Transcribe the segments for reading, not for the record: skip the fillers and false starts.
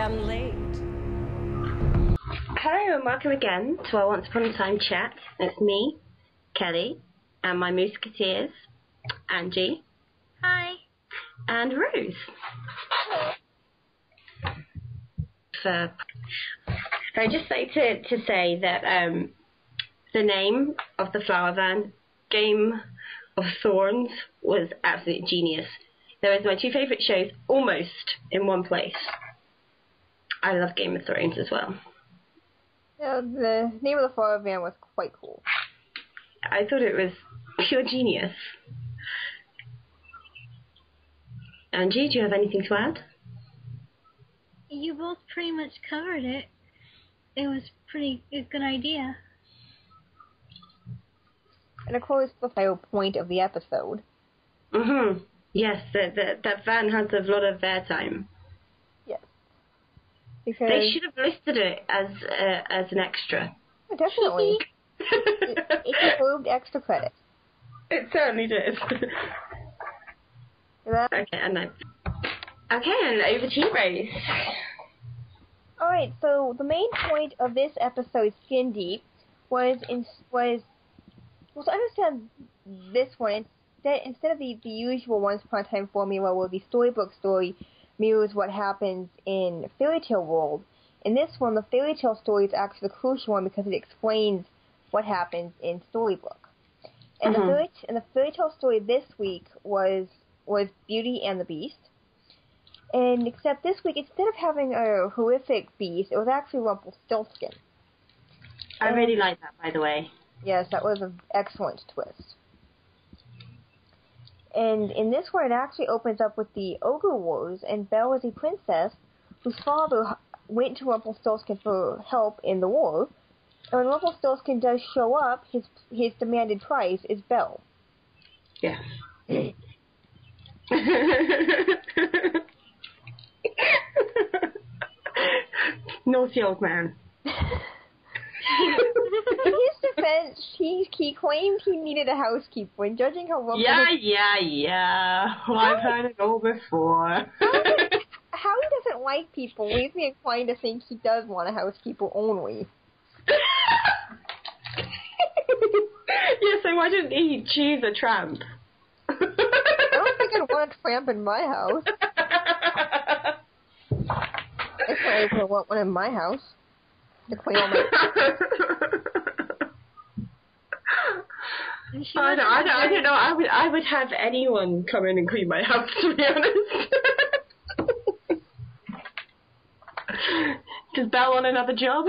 am late. Hello and welcome again to our Once Upon a Time chat. It's me, Kelly, and my Musketeers, Angie. Hi. And Rose. So, I'd just like to say that the name of the flower van, Game of Thorns, was absolute genius. There was my two favourite shows almost in one place. I love Game of Thrones as well. Yeah, the name of the flower van was quite cool. I thought it was pure genius. Angie, do you have anything to add? You both pretty much covered it. It was a good idea. And of course, the final point of the episode. Mm-hmm. Yes, that van has a lot of airtime. Yes. Because they should have listed it as an extra. Definitely. it deserved extra credit. It certainly did. Okay, and then. Okay, and over to you, Rose. Alright, so the main point of this episode, Skin Deep, was to understand this one, instead of the usual Once Upon a Time formula where the storybook story mirrors what happens in fairy tale world, in this one, the fairy tale story is actually the crucial one because it explains what happens in storybook. And the fairy tale story this week was Beauty and the Beast. And except this week, instead of having a horrific beast, it was actually Rumpelstiltskin. I really like that, by the way. Yes, that was an excellent twist. And in this one, it actually opens up with the Ogre Wars, and Belle is a princess whose father went to Rumpelstiltskin for help in the war. And when Rumpelstiltskin does show up, his demanded price is Belle. Yes. Naughty old man. In his defense, he claimed he needed a housekeeper, and judging how well... Yeah. Well, I've heard it all before. How he doesn't like people leaves me inclined to think he does want a housekeeper only. Yeah, so why didn't he choose a tramp? I don't think I'd want a tramp in my house. If I ever want one in my house. To clean all my... I don't know. I would have anyone come in and clean my house, to be honest. Does Belle want another job?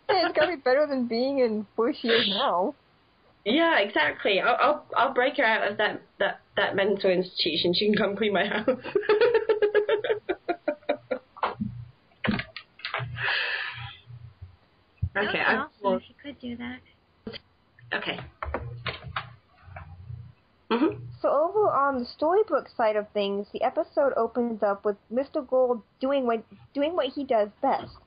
It's gotta be better than being in where she is now. Yeah, exactly. I'll break her out of that mental institution. She can come clean my house. Okay, that would be awesome if you could do that. Okay. So over on the storybook side of things, the episode opens up with Mr. Gold doing what he does best.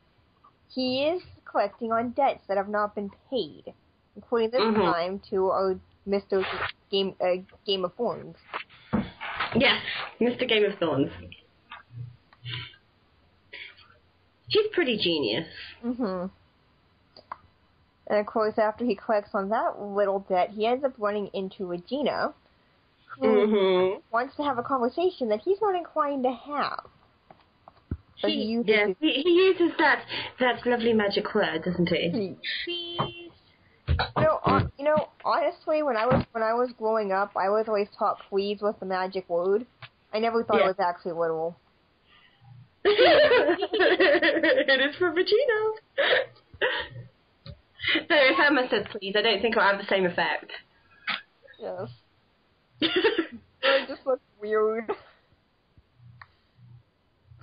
He is collecting on debts that have not been paid, including this time to our Mr. Game of Thorns. Yes, Mr. Game of Thorns. He's pretty genius. And of course, after he collects on that little debt, he ends up running into Regina, who wants to have a conversation that he's not inclined to have. But he uses that lovely magic word, doesn't he? Please. You know, honestly, when I was growing up, I was always taught please with the magic word. I never thought it was actually literal. It is for Regina. No, if Emma says please, I don't think it'll have the same effect. Yes. It just looks weird.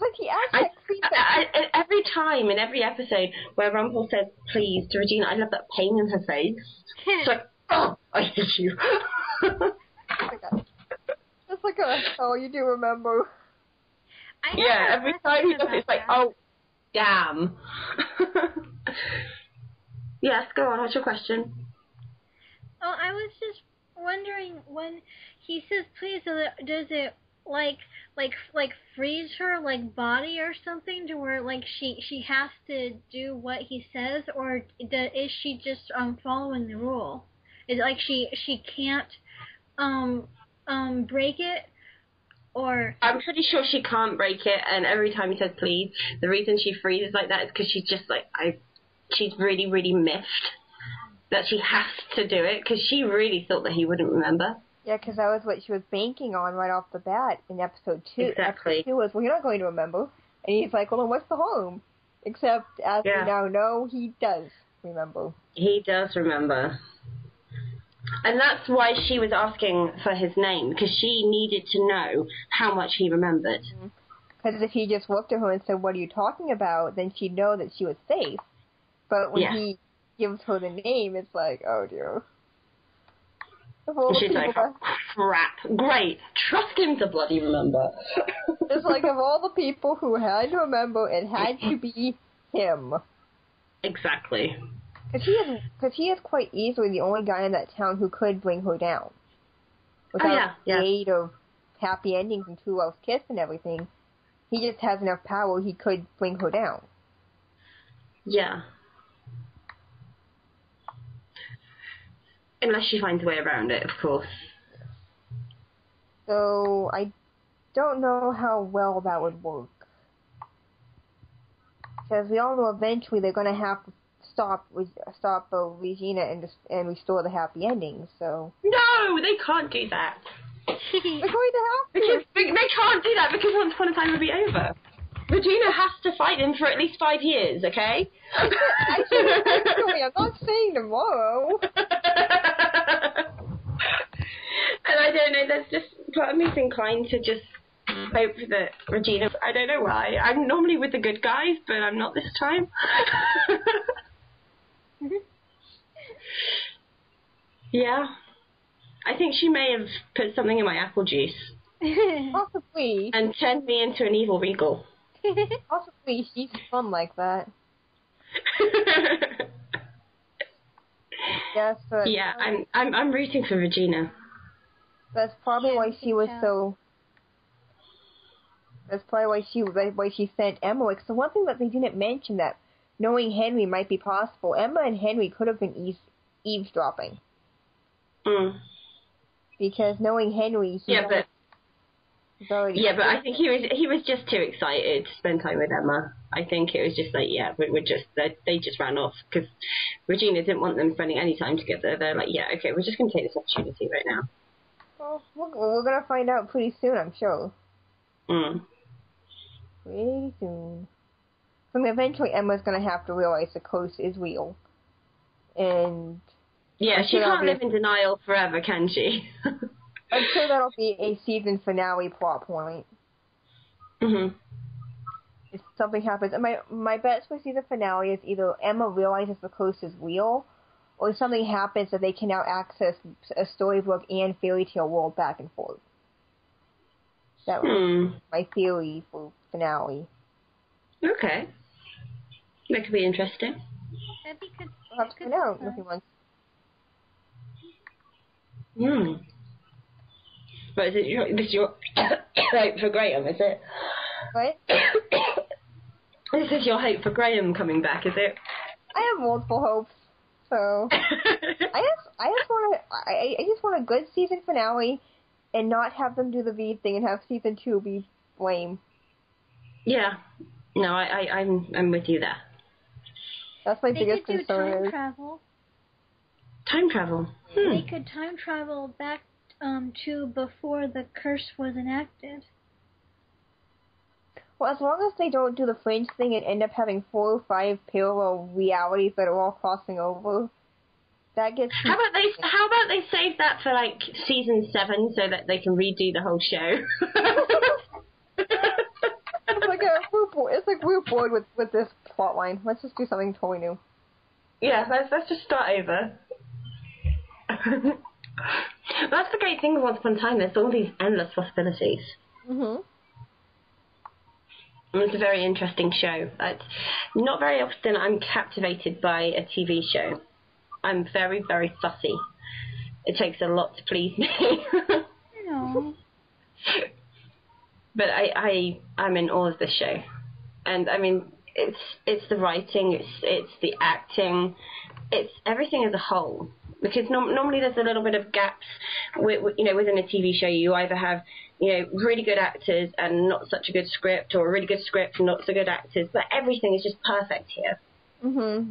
Like he actually every time in every episode where Rumpel says please to Regina, I love that pain in her face. It's like, oh, I hate you. It's like oh, you do remember. Every time he does it, it's like, oh, damn. Yes, go on, what's your question? Oh, I was just wondering, when he says please, does it like freeze her like body or something to where like she has to do what he says, or is she just following the rule? Is it like she can't break it, or I'm pretty sure she can't break it, and every time he says please, the reason she freezes like that is because she's just like she's really, really miffed that she has to do it, because she really thought that he wouldn't remember. Yeah, because that was what she was banking on right off the bat in episode 2. Exactly. Episode 2 was, well, you're not going to remember. And he's like, well, then what's the harm? Except, as we now know, he does remember. He does remember. And that's why she was asking for his name, because she needed to know how much he remembered. Because if he just looked at her and said, what are you talking about, then she'd know that she was safe. But when he gives her the name, it's like, oh, dear. She's like, oh, crap. Great. Trust him to bloody remember. It's like, of all the people who had to remember, it had to be him. Exactly. Because he is quite easily the only guy in that town who could bring her down. Without the aid of happy endings and true love's kiss and everything, he just has enough power he could bring her down. Yeah. Unless she finds a way around it, of course. So, I don't know how well that would work. Because we all know eventually they're going to have to stop Regina and restore the happy endings, so... No, they can't do that. They're going to have to. They can't do that, because Once Upon a Time will be over. Regina has to fight him for at least 5 years, okay? I said eventually, I'm not saying tomorrow. And I don't know, there's just part of me's inclined to just hope that Regina, I don't know why. I'm normally with the good guys, but I'm not this time. Yeah. I think she may have put something in my apple juice. Possibly. And turned me into an evil Regal. Possibly she's fun like that. Yes, but yeah, I'm rooting for Regina. That's probably why she was so. That's probably why she sent Emma. Like, so one thing that they didn't mention, that knowing Henry might be possible. Emma and Henry could have been eavesdropping. Because knowing Henry, but I think he was just too excited to spend time with Emma. I think it was just like, they just ran off, because Regina didn't want them spending any time together. They're like, yeah, okay, we're just going to take this opportunity right now. Well, we're going to find out pretty soon, I'm sure. Pretty soon. I mean, eventually Emma's going to have to realize the curse is real. And... yeah, she can't live in denial forever, can she? I'm sure that'll be a season finale plot point. If something happens, and my bet for season finale is either Emma realizes the curse is real, or something happens that they can now access a storybook and fairy tale world back and forth. That was my theory for finale. Okay. That could be interesting. That'd be good. We'll have to find out in a few months. But this is your hope for Graham, is it? What? This is your hope for Graham coming back, is it? I have multiple hopes, so I just want a good season finale, and not have them do the V thing and have season 2 be lame. Yeah, no, I'm with you there. That's my biggest concern. They could do time travel. Time travel. They could time travel back to before the curse was enacted. Well, as long as they don't do the fringe thing and end up having 4 or 5 parallel realities that are all crossing over, that gets... How about they save that for, like, season 7 so that they can redo the whole show? It's like we're bored with this plot line. Let's just do something totally new. Yeah, let's just start over. That's the great thing with Once Upon a Time. There's all these endless possibilities. It's a very interesting show. Not very often I'm captivated by a TV show. I'm very, very fussy. It takes a lot to please me. No. But I'm in awe of this show. And, I mean, it's the writing, it's the acting, it's everything as a whole. Because normally there's a little bit of gaps, within a TV show. You either have, really good actors and not such a good script, or a really good script and not so good actors. But everything is just perfect here.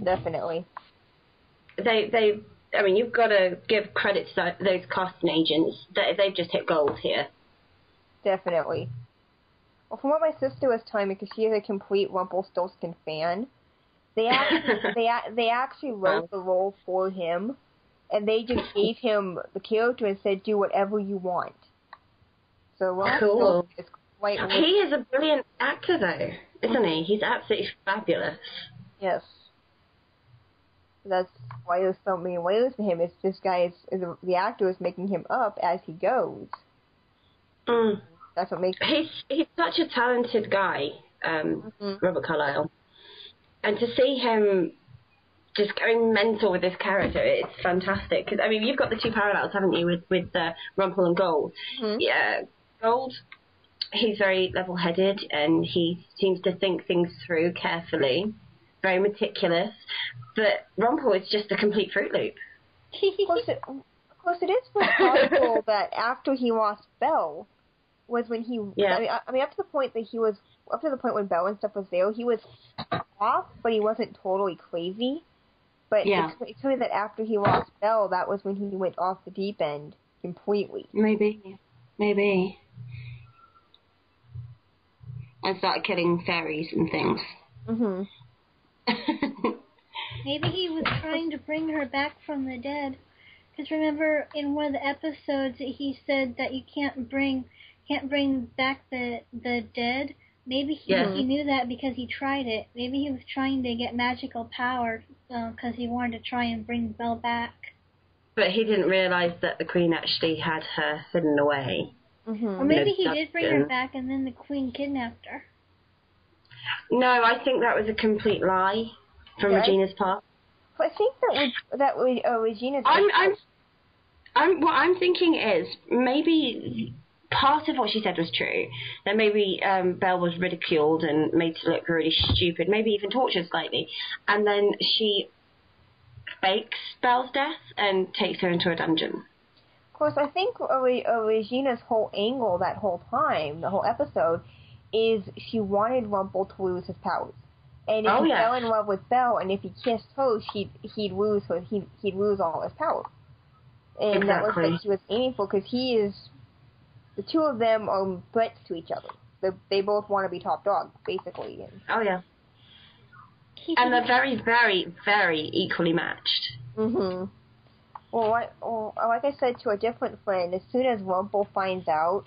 Definitely. You've got to give credit to those casting agents. They've just hit gold here. Definitely. Well, from what my sister was telling me, because she is a complete Rumpelstiltskin fan, they actually wrote the role for him, and they just gave him the character and said, "Do whatever you want." So cool. Is quite. He is a brilliant actor, though, isn't he? He's absolutely fabulous. Yes. That's why there's so many layers to him. It's this guy the actor is making him up as he goes. That's what makes he's such a talented guy, Robert Carlyle, and to see him just going mental with this character, it's fantastic. Because you've got the two parallels, haven't you, with Rumpel and Gold? Yeah, Gold, he's very level-headed and he seems to think things through carefully, very meticulous. But Rumpel is just a complete Fruit Loop. Of course, it is possible that after he lost Belle was when he. Yeah. Up to the point when Belle and stuff was there, he was off, but he wasn't totally crazy. But it's funny that after he lost Belle, that was when he went off the deep end completely. Maybe. And started killing fairies and things. Maybe he was trying to bring her back from the dead. Because remember, in one of the episodes, he said that you can't bring back the dead. Maybe he knew that because he tried it. Maybe he was trying to get magical power because he wanted to try and bring Belle back. But he didn't realize that the Queen actually had her hidden away. Or maybe he did bring her back and then the Queen kidnapped her. No, I think that was a complete lie from Regina's part. But I think that Regina's. What I'm thinking is maybe part of what she said was true. That maybe Belle was ridiculed and made to look really stupid, maybe even tortured slightly, and then she fakes Belle's death and takes her into a dungeon. Of course, I think Regina's whole angle that whole time, the whole episode, is she wanted Rumpel to lose his powers. And if he fell in love with Belle, and if he kissed her, he'd lose all his powers. And that was what she was aiming for, because the two of them are threats to each other. They both want to be top dog, basically. And they're very, very, very equally matched. Well, like I said to a different friend, as soon as Rumpel finds out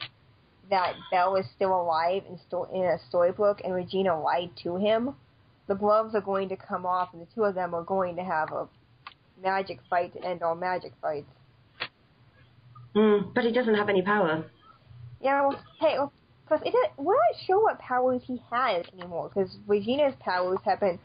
that Belle is still alive in a storybook and Regina lied to him, the gloves are going to come off and the two of them are going to have a magic fight to end all magic fights. But he doesn't have any power. Yeah, plus we're not sure what powers he has anymore, because Regina's powers have been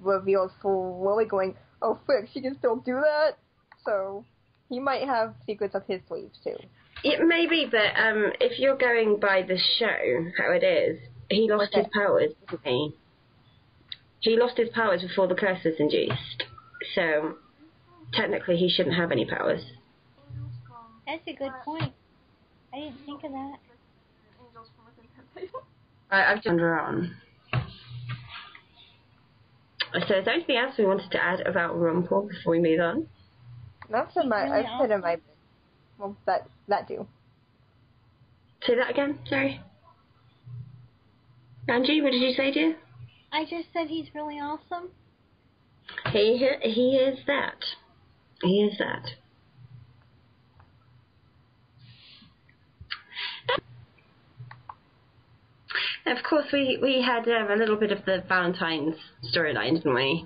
revealed slowly going, oh frick, she can still do that? So he might have secrets up his sleeves too. It may be, but if you're going by the show, how it is, he lost his powers, didn't he? He lost his powers before the curse was induced. So technically he shouldn't have any powers. That's a good point. I didn't think of that. I've turned her on. So is there anything else we wanted to add about Rumpel before we move on? Not so much. I've said in my... Well, that too. Say that again, sorry. Angie, what did you say, dear? I just said he's really awesome. He is that. He is that. Of course, we had a little bit of the Valentine's storyline, didn't we?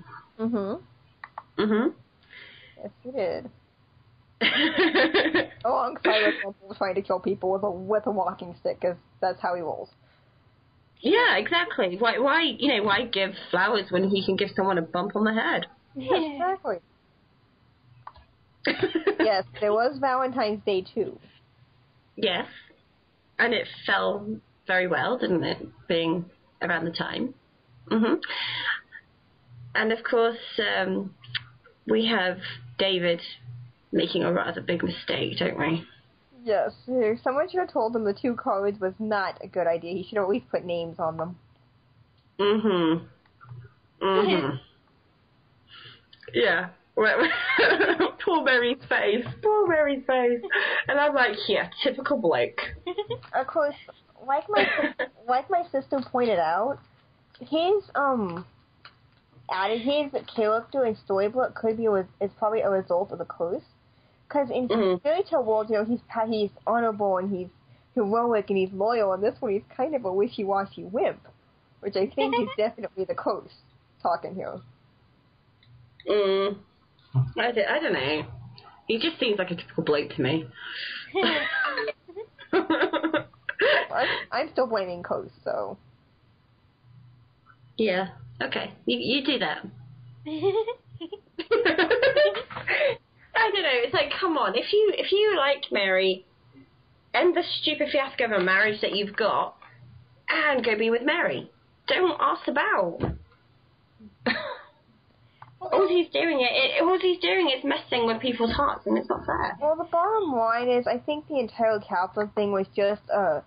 Yes, we did. Alongside with Rumpel trying to kill people with a walking stick, because that's how he rolls. Yeah, exactly. Why give flowers when he can give someone a bump on the head? Yeah, exactly. Yes, there was Valentine's Day too. Yes. And it fell very well, didn't it, being around the time. And of course, we have David making a rather big mistake, don't we? Yes. Someone should have told him the 2 cards was not a good idea. He should have at least put names on them. Yeah. Poor Mary's face. Poor Mary's face. And I was like, yeah, typical Blake. Of course, like my sister pointed out, his character and storybook is probably a result of the curse. Because in fairy tale world, he's honorable and he's heroic and he's loyal, and this one he's kind of a wishy-washy wimp, which I think is definitely the curse talking here. I don't know. He just seems like a typical Blake to me. I'm still blaming Coast, so. Yeah, okay. You do that. I don't know, it's like, come on, if you like Mary, end the stupid fiasco of a marriage that you've got, and go be with Mary. Don't ask about. All he's doing is messing with people's hearts, and it's not fair. Well, the bottom line is, I think the entire Kaplan thing was just a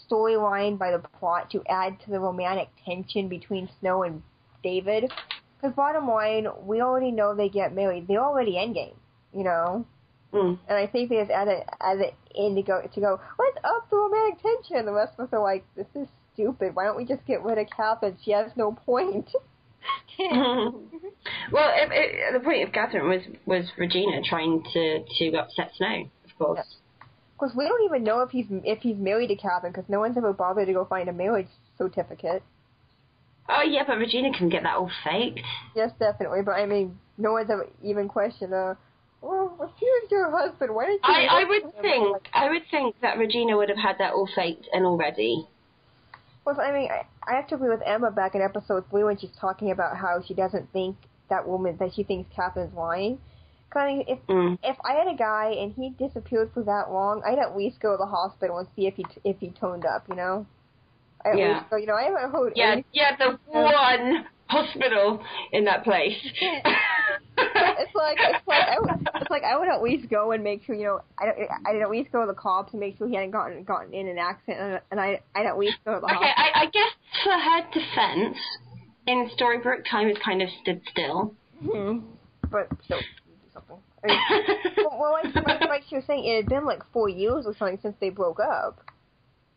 storyline by the plot to add to the romantic tension between Snow and David. Because bottom line, we already know they get married. They're already endgame, you know? And I think they just added in to go, let's up the romantic tension. The rest of us are like, this is stupid. Why don't we just get rid of Kaplan? She has no point. Well, the point of Catherine was Regina trying to upset Snow, of course. Yeah. Of course, we don't even know if he's married to Catherine, because no one's ever bothered to go find a marriage certificate. Oh yeah, but Regina can get that all faked. Yes, definitely. But I mean, no one's ever even questioned. Well, if here's your husband, why didn't you? I would think that Regina would have had that all faked and already. Well, I mean, I have to agree with Emma back in episode 3 when she's talking about how she doesn't think that she thinks Catherine's lying. Cause, I mean, if I had a guy and he disappeared for that long, I'd at least go to the hospital and see if he toned up, you know? At least go, I haven't heard anything. Yeah, the one hospital in that place. It's like I would at least go and make sure, I'd at least go to the cops and make sure he hadn't gotten in an accident, and I'd at least go to the hospital. Okay, I guess for her defense, in Storybrooke, time has kind of stood still. But still, do something. I mean, like she was saying, it had been like 4 years or something since they broke up.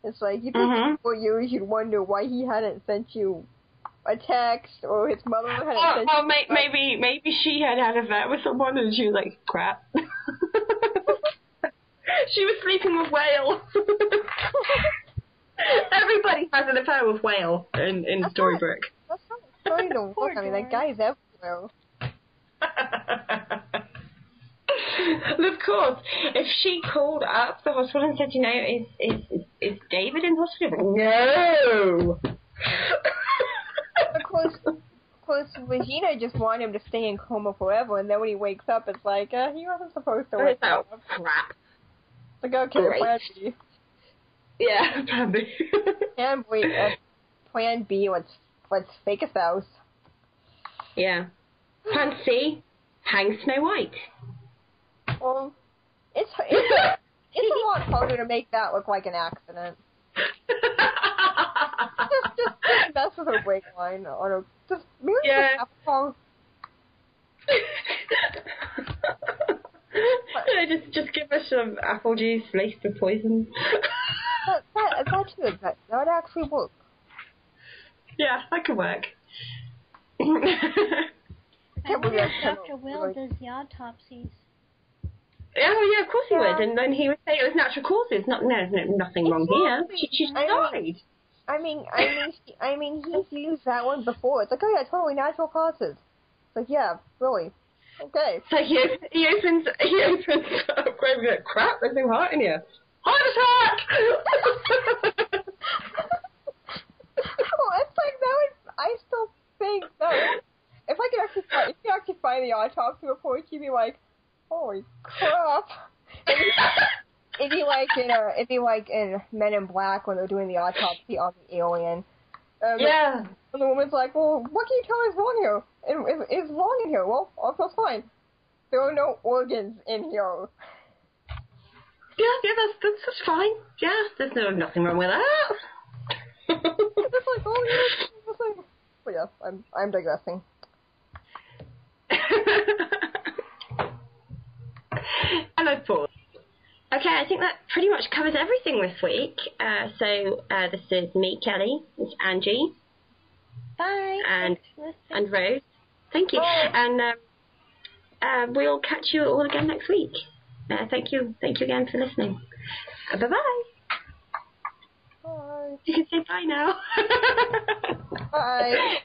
It's like, you'd think 4 years, you'd wonder why he hadn't sent you a text, or his mother hadn't sent you... Maybe she had a vet with someone, and she was like, crap. She was sleeping with Whale. Everybody has an affair with Whale in Storybrooke. That's how it's going to work. I mean, that guy's everywhere. Of course, if she called up the hospital and said, is David in hospital? No! Of course, Regina just wanted him to stay in coma forever, and then when he wakes up, it's like, he wasn't supposed to wake up. Oh, crap. It's like, okay, plan B. Yeah, plan B. Plan B, let's fake a spouse. Yeah. Plan C, hang Snow White. Well, it's a lot harder to make that look like an accident. just mess with her brake line or just apple. Just give us some apple juice laced with poison. That would actually work. Yeah, that could work. I wonder if Dr. Will does the autopsies. Oh, yeah, of course he would. And then he would say it was natural causes. There's nothing wrong here. She died. I mean, he's used that one before. It's like, oh yeah, totally natural causes. It's like, yeah, really. Okay. So he opens up, grabbing like, crap, there's no heart in here. Heart attack! Well, it's like, I still think that if I could actually find the autopsy report, you'd be like, holy crap. it'd be like in Men in Black when they're doing the autopsy on the alien. Yeah. And the woman's like, well, what can you tell is wrong here? Is wrong in here? Well, all's fine. There are no organs in here. Yeah, that's fine. Yeah, there's nothing wrong with that. It's like, oh, yeah, it's like, but yeah, I'm digressing. I love Paul. Okay, I think that pretty much covers everything this week. So this is me, Kelly. It's Angie. Bye. And Rose. Thank you. Bye. And we'll catch you all again next week. Thank you again for listening. Bye-bye. Bye. You can say bye now. Bye.